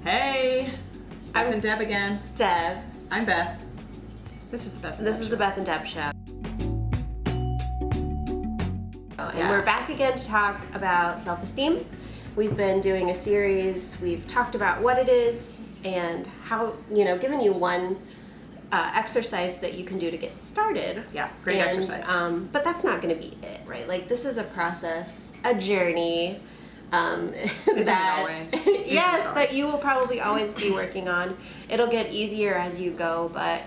Hey, I'm Deb again. Deb. I'm Beth. This is the Beth. This is the Beth and Deb show. And we're back again to talk about self-esteem. We've been doing a series. We've talked about what it is and how, given you one exercise that you can do to get started. Yeah, great exercise. But that's not going to be it, right? Like, this is a process, a journey. That you will probably always be working on. It'll get easier as you go, but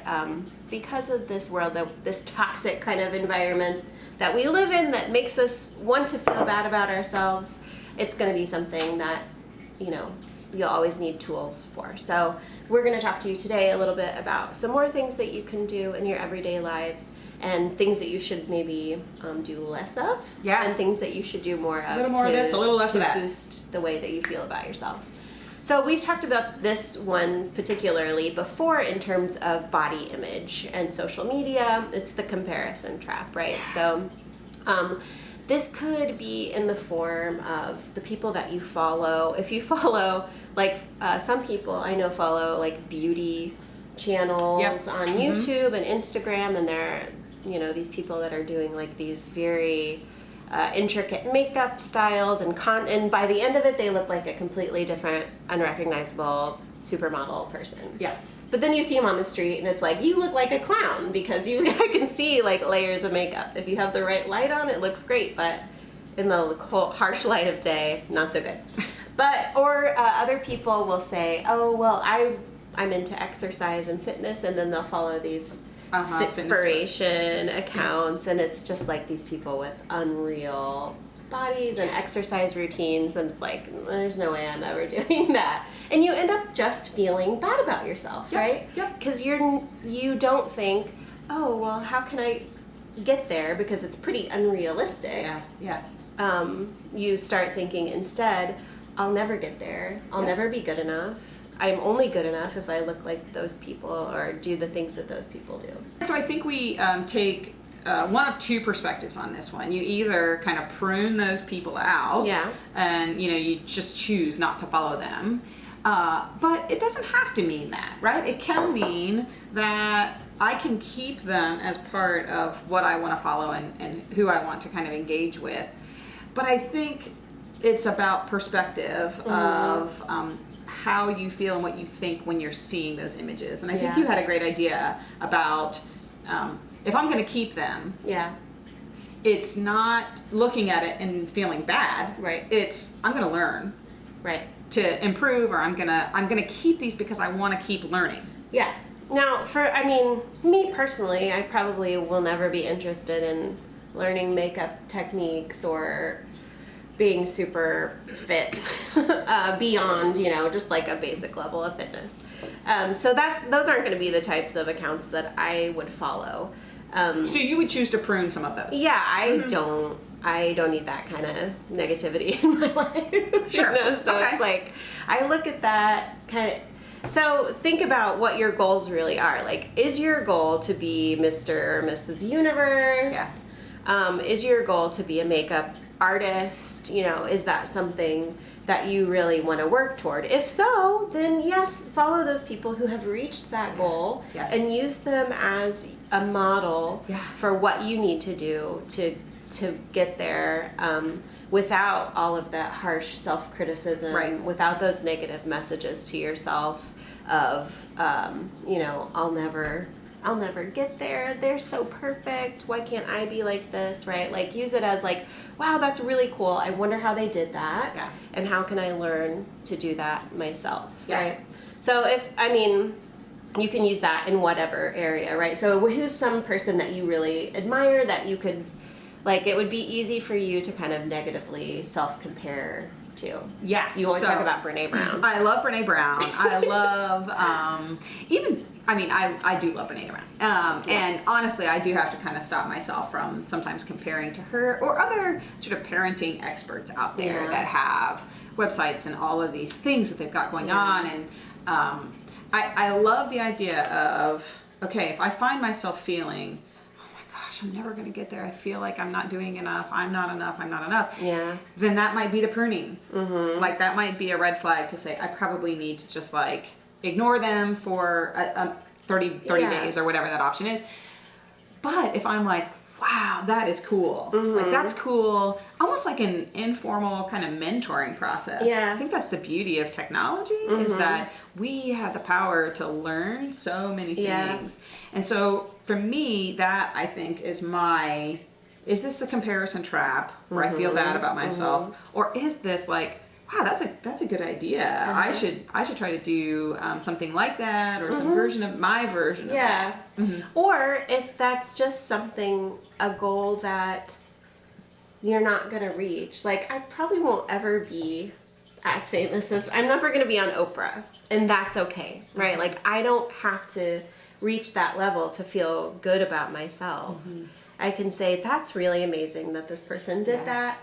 because of this world, this toxic kind of environment that we live in that makes us want to feel bad about ourselves, it's going to be something that, you'll always need tools for. So we're going to talk to you today a little bit about some more things that you can do in your everyday lives and things that you should maybe do less of. Yeah. And things that you should do more of. A little more of this, a little less of that. To boost the way that you feel about yourself. So we've talked about this one particularly before in terms of body image and social media. It's the comparison trap, right? Yeah. So this could be in the form of the people that you follow. If you follow, some people I know follow beauty channels on YouTube and Instagram, and they're these people that are doing these very intricate makeup styles and by the end of it they look like a completely different, unrecognizable supermodel person. Yeah. But then you see them on the street and it's like you look like a clown because I can see layers of makeup. If you have the right light on, it looks great, but in the harsh light of day, not so good. Or other people will say, oh well, I'm into exercise and fitness, and then they'll follow these Fitspiration accounts, and it's just these people with unreal bodies and exercise routines, and it's there's no way I'm ever doing that. And you end up just feeling bad about yourself, right? Yep. Because you don't think, oh well, how can I get there, because it's pretty unrealistic. Yeah. You start thinking instead, I'll never get there. I'll never be good enough. I'm only good enough if I look like those people or do the things that those people do. So I think we take one of two perspectives on this one. You either kind of prune those people out, and you just choose not to follow them. But it doesn't have to mean that, right? It can mean that I can keep them as part of what I want to follow and who I want to kind of engage with. But I think it's about perspective of how you feel and what you think when you're seeing those images. And I think you had a great idea about if I'm going to keep them, it's not looking at it and feeling bad. Right. It's I'm going to learn. Right. To improve, or I'm gonna keep these because I want to keep learning. Yeah. Now, me personally, I probably will never be interested in learning makeup techniques or being super fit beyond, just a basic level of fitness. So those aren't going to be the types of accounts that I would follow. So you would choose to prune some of those? Yeah, I don't need that kind of negativity in my life. Sure. So it's I look at that kind of. So think about what your goals really are. Is your goal to be Mr. or Mrs. Universe? Yeah. Is your goal to be a makeup artist? Is that something that you really want to work toward? If so, then yes, follow those people who have reached that goal and use them as a model for what you need to do to get there, without all of that harsh self-criticism, without those negative messages to yourself of, I'll never get there. They're so perfect. Why can't I be like this, right? Use it as wow, that's really cool. I wonder how they did that. Yeah. And how can I learn to do that myself, Yeah. right? So you can use that in whatever area, right? So who's some person that you really admire that you could, it would be easy for you to kind of negatively self-compare to? Yeah. You always talk about Brene Brown. I love Brene Brown. I love, I do love Brene Brown. And honestly, I do have to kind of stop myself from sometimes comparing to her or other sort of parenting experts out there that have websites and all of these things that they've got going on. And I love the idea of, okay, if I find myself feeling, oh my gosh, gosh, I'm never going to get there. I feel like I'm not doing enough. I'm not enough. I'm not enough. Yeah. Then that might be the pruning. Like that might be a red flag to say, I probably need to just like ignore them for 30 days or whatever that option is. But if I'm like, wow, that is cool. Like that's cool. Almost like an informal kind of mentoring process. Yeah. I think that's the beauty of technology is that we have the power to learn so many things. And so for me, that I think is is this a comparison trap where I feel bad about myself? Or is this like, wow, that's a good idea. I should try to do something like that or some version of my version of that. Or if that's just a goal that you're not going to reach. Like, I probably won't ever be as famous as, I'm never going to be on Oprah. And that's okay, right? Like, I don't have to reach that level to feel good about myself. I can say, that's really amazing that this person did that.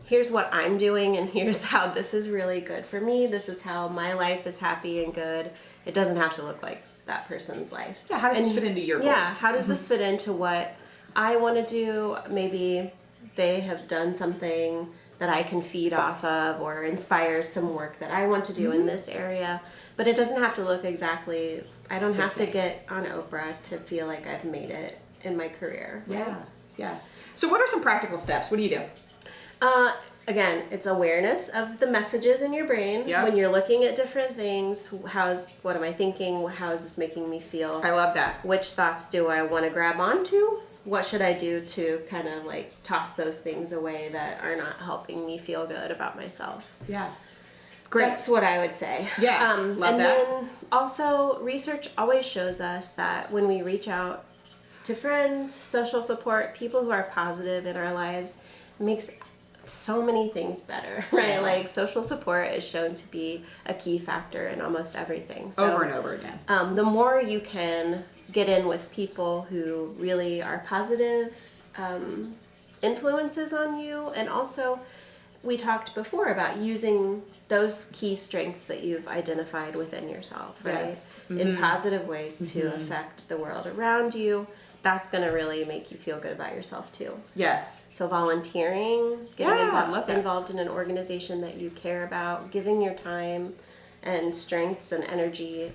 Here's what I'm doing, and here's how this is really good for me. This is how my life is happy and good. It doesn't have to look like that person's life. Yeah, how does this fit into your goal? Yeah, how does this fit into what I want to do? Maybe they have done something that I can feed off of or inspires some work that I want to do in this area. But it doesn't have to look exactly, I don't have to get on Oprah to feel like I've made it in my career. Right? Yeah. So what are some practical steps? What do you do? Again, it's awareness of the messages in your brain. Yep. When you're looking at different things, what am I thinking? How is this making me feel? I love that. Which thoughts do I want to grab onto? What should I do to kind of like toss those things away that are not helping me feel good about myself? Yeah. Great. That's what I would say. Yeah, love that. Then also, research always shows us that when we reach out to friends, social support, people who are positive in our lives, it makes so many things better, right? Yeah. Like social support is shown to be a key factor in almost everything. So, over and over again. the more you can get in with people who really are positive influences on you, and also we talked before about using those key strengths that you've identified within yourself, right? Yes. In positive ways to affect the world around you. That's going to really make you feel good about yourself too. Yes. So volunteering, getting love that. involved in an organization that you care about, giving your time and strengths and energy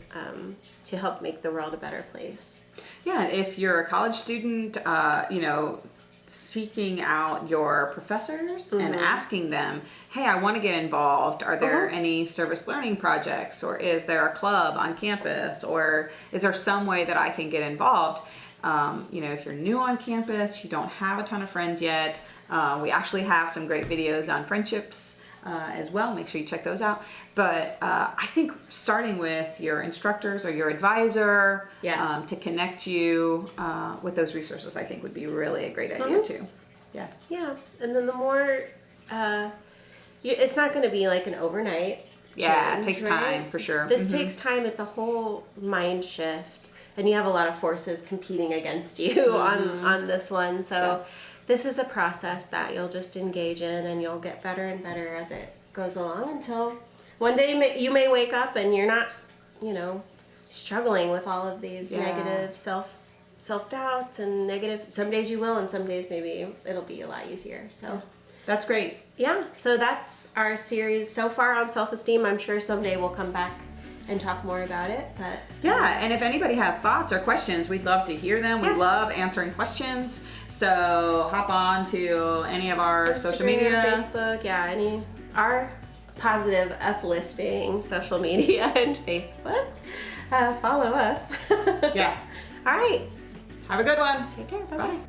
to help make the world a better place. Yeah, and if you're a college student, seeking out your professors and asking them, hey, I want to get involved. Are there any service learning projects, or is there a club on campus, or is there some way that I can get involved? If you're new on campus, you don't have a ton of friends yet, we actually have some great videos on friendships as well. Make sure you check those out. But I think starting with your instructors or your advisor to connect you with those resources, I think would be really a great idea too. Yeah. Yeah, and then the more, it's not going to be like an overnight change, it takes time for sure. This takes time. It's a whole mind shift. And you have a lot of forces competing against you on this one. So this is a process that you'll just engage in, and you'll get better and better as it goes along until one day you may wake up and you're not, struggling with all of these negative self-doubts and negative. Some days you will, and some days maybe it'll be a lot easier. So that's great. Yeah. So that's our series so far on self-esteem. I'm sure someday we'll come back and talk more about it, but and if anybody has thoughts or questions, we'd love to hear them. We love answering questions, so hop on to any of our Instagram, social media, Facebook, our positive, uplifting social media and Facebook. Follow us. All right, have a good one. take care. Bye.